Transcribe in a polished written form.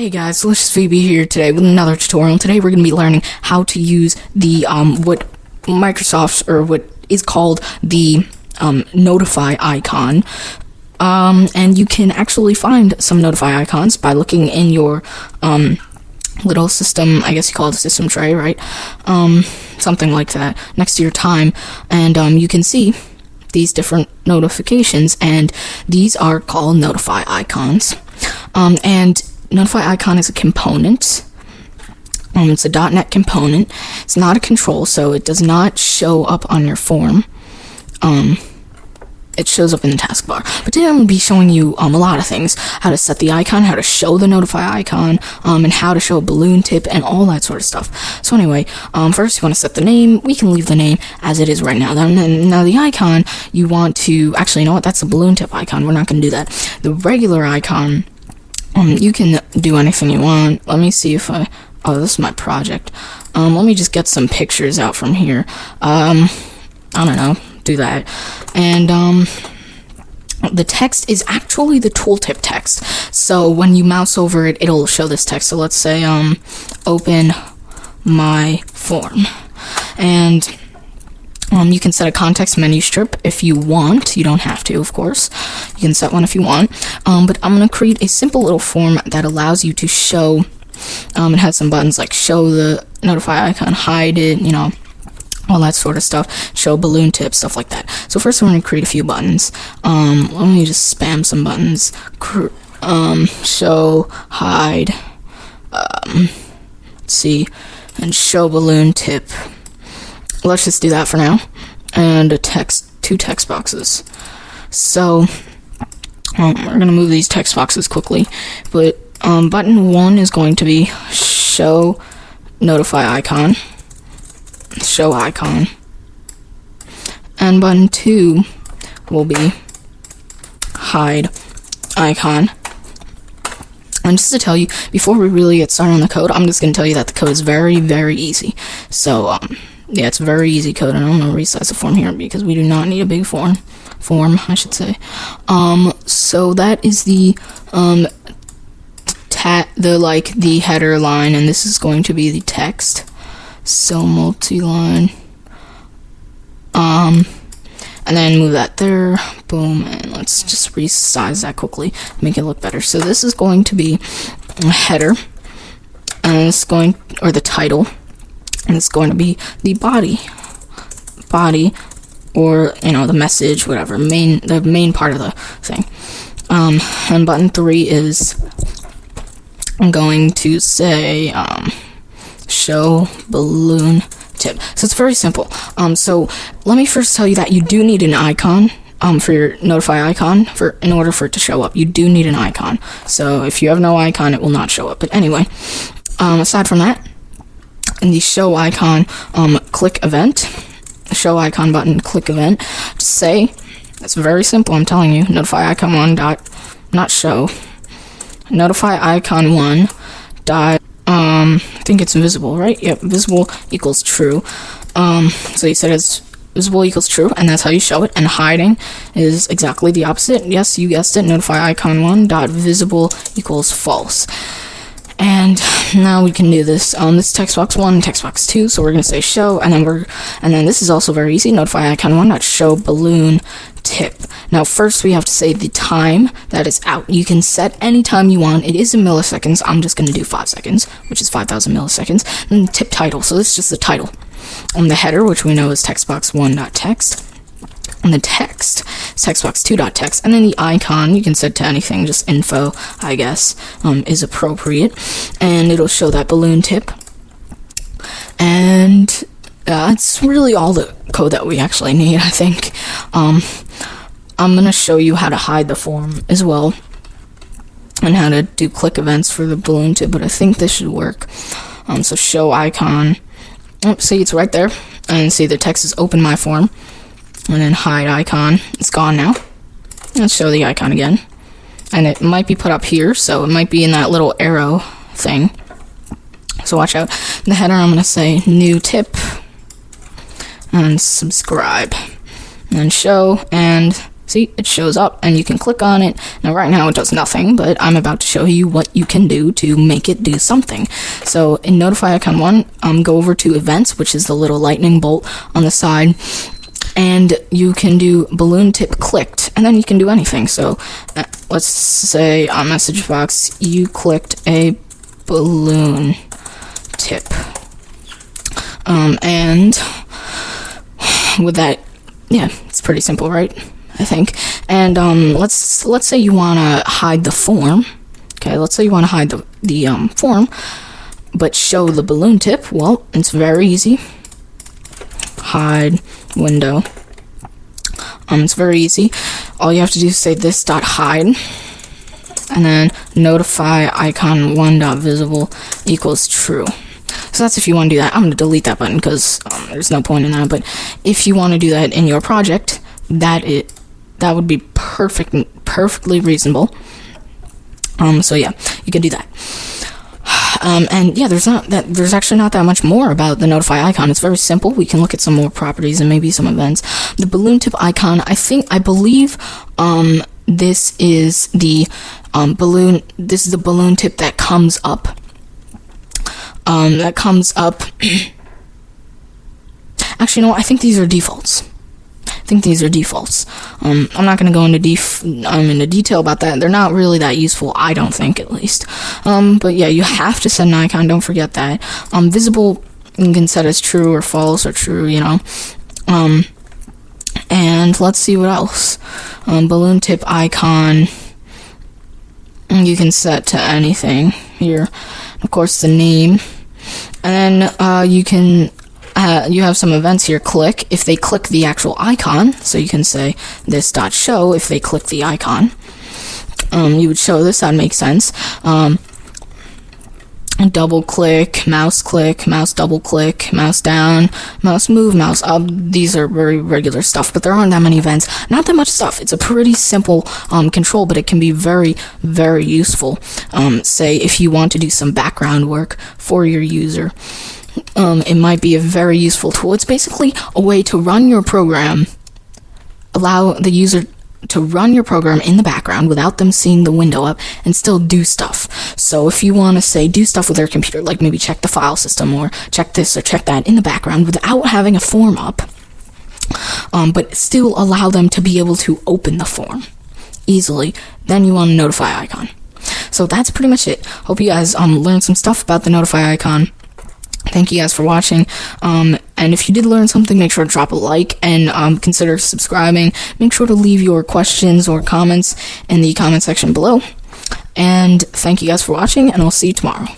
Hey guys, deliciousSVB here today with another tutorial. Today we're going to be learning how to use the what Microsoft's or what is called the NotifyIcon. And you can actually find some NotifyIcons by looking in your little system, I guess you call it a system tray, right? Something like that, next to your time, and you can see these different notifications, and these are called NotifyIcons. And NotifyIcon is a component. It's a .NET component. It's not a control, so it does not show up on your form. It shows up in the taskbar. But today I'm going to be showing you a lot of things. How to set the icon, how to show the NotifyIcon, and how to show a balloon tip, and all that sort of stuff. So anyway, first you want to set the name. We can leave the name as it is right now. Now the icon, you want to... Actually, you know what? That's a balloon tip icon. We're not going to do that. The regular icon... you can do anything you want. Let me see if I... Oh, this is my project. Let me just get some pictures out from here. I don't know. Do that. And, the text is actually the Tooltip Text. So when you mouse over it, it'll show this text. So let's say, open my form. And... you can set a context menu strip if you want. You don't have to, of course. You can set one if you want. But I'm going to create a simple little form that allows you to show, it has some buttons like show the NotifyIcon, hide it, you know, all that sort of stuff, show balloon tip, stuff like that. So first we're going to create a few buttons. Let me just spam some buttons. Show, hide, let's see, and show balloon tip. Let's just do that for now, and two text boxes. So we're gonna move these text boxes quickly, but button 1 is going to be show NotifyIcon, show icon, and button 2 will be hide icon. And just to tell you, before we really get started on the code, I'm just gonna tell you that the code is very, very easy. So yeah, it's very easy code, and I'm gonna resize the form here because we do not need a big form, I should say. So that is the the header line, and this is going to be the text. So multi-line, and then move that there, boom, and let's just resize that quickly, make it look better. So this is going to be a header, and it's going, or the title. And it's going to be the body, or, you know, the message, whatever, the main part of the thing. And button 3 is, I'm going to say, show balloon tip. So it's very simple. So let me first tell you that you do need an icon, for your NotifyIcon, in order for it to show up. You do need an icon. So if you have no icon, it will not show up. But anyway, aside from that, in the show icon, click event, show icon button, click event, just say, it's very simple, I'm telling you, NotifyIcon1 dot, not show, NotifyIcon1 dot, I think it's visible, right? Yep, visible equals true. So you said it's visible equals true, and that's how you show it, and hiding is exactly the opposite. Yes, you guessed it, NotifyIcon1 dot visible equals false. And now we can do this. This text box 1, text box 2. So we're gonna say show, and then this is also very easy. NotifyIcon1 dot show balloon tip. Now first we have to say the time that is out. You can set any time you want. It is in milliseconds. I'm just gonna do 5 seconds, which is 5,000 milliseconds. And the tip title. So this is just the title. The header, which we know is text box 1 dot text. And the text is text box 2 dot text, and then the icon you can set to anything, just info, I guess, is appropriate, and it'll show that balloon tip. And it's really all the code that we actually need, I think. I'm gonna show you how to hide the form as well, and how to do click events for the balloon tip, but I think this should work. So show icon. Oh, see, it's right there, and see the text is open my form. And then hide icon, it's gone now. Let's show the icon again. And it might be put up here, so it might be in that little arrow thing. So watch out. In the header, I'm going to say new tip, and subscribe, and show, and See, it shows up and you can click on it. Now right now it does nothing, but I'm about to show you what you can do to make it do something. So in NotifyIcon 1, go over to events, which is the little lightning bolt on the side, and you can do balloon tip clicked, and then you can do anything. So let's say on message box, you clicked a balloon tip. And with that, yeah, it's pretty simple, right? I think. And let's say you want to hide the form. Okay, let's say you want to hide the form, but show the balloon tip. Well, it's very easy. Hide window. It's very easy. All you have to do is say this.hide, and then NotifyIcon1.visible equals true. So that's if you want to do that. I'm going to delete that button because there's no point in that. But if you want to do that in your project, that would be perfectly reasonable. So yeah, you can do that. And yeah, there's actually not that much more about the Notify icon. It's very simple. We can look at some more properties and maybe some events. The balloon tip icon, I believe this is the balloon tip that comes up. Actually, no, I think these are defaults. I'm not going to go into detail about that. They're not really that useful, I don't think, at least. But yeah, you have to set an icon. Don't forget that. Visible, you can set as true or false or true, you know. And let's see what else. Balloon tip icon, you can set to anything here. Of course, the name. And then you have some events here. Click, if they click the actual icon, so you can say this.show if they click the icon. You would show this, that makes sense. Double click, mouse double click, mouse down, mouse move, mouse up. These are very regular stuff, but there aren't that many events. Not that much stuff. It's a pretty simple control, but it can be very, very useful. Say if you want to do some background work for your user. It might be a very useful tool. It's basically a way to run your program, allow the user to run your program in the background without them seeing the window up and still do stuff. So if you want to say do stuff with their computer, like maybe check the file system or check this or check that in the background without having a form up, but still allow them to be able to open the form easily, then you want a Notify icon. So that's pretty much it. Hope you guys learned some stuff about the Notify icon. Thank you guys for watching, and if you did learn something, make sure to drop a like and consider subscribing. Make sure to leave your questions or comments in the comment section below, and thank you guys for watching, and I'll see you tomorrow.